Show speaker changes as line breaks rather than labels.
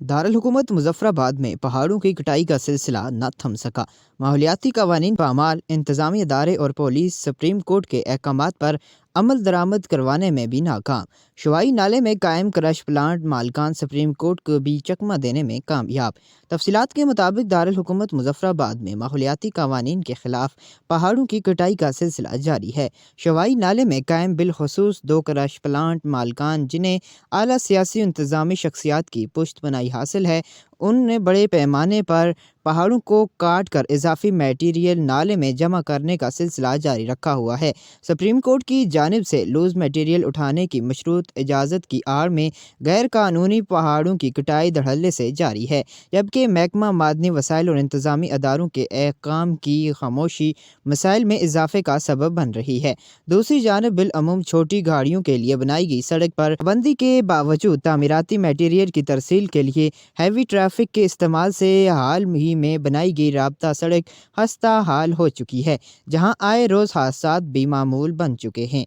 دارالحکومت مظفرآباد میں پہاڑوں کی کٹائی کا سلسلہ نہ تھم سکا۔ ماحولیاتی قوانین پامال، انتظامی ادارے اور پولیس سپریم کورٹ کے احکامات پر عمل درآمد کروانے میں بھی ناکام۔ شوائی نالے میں قائم کرش پلانٹ مالکان سپریم کورٹ کو بھی چکمہ دینے میں کامیاب۔ تفصیلات کے مطابق دارالحکومت مظفرآباد میں ماحولیاتی قوانین کے خلاف پہاڑوں کی کٹائی کا سلسلہ جاری ہے۔ شوائی نالے میں قائم بالخصوص 2 کرش پلانٹ مالکان، جنہیں اعلیٰ سیاسی و انتظامی شخصیات کی پشت پناہی حاصل ہے، ان نے بڑے پیمانے پر پہاڑوں کو کاٹ کر اضافی میٹیریل نالے میں جمع کرنے کا سلسلہ جاری رکھا ہوا ہے۔ سپریم کورٹ کی جانب سے لوز میٹیریل اٹھانے کی مشروط اجازت کی آڑ میں غیر قانونی پہاڑوں کی کٹائی دھڑلے سے جاری ہے، جبکہ محکمہ معدنی وسائل اور انتظامی اداروں کے احکام کی خاموشی مسائل میں اضافے کا سبب بن رہی ہے۔ دوسری جانب بالعموم چھوٹی گاڑیوں کے لیے بنائی گئی سڑک پر پابندی کے باوجود تعمیراتی میٹیریل کی ترسیل کے لیے ہیوی ٹریفک کے استعمال سے حال ہی میں بنائی گئی رابطہ سڑک خستہ حال ہو چکی ہے، جہاں آئے روز حادثات بھی معمول بن چکے ہیں۔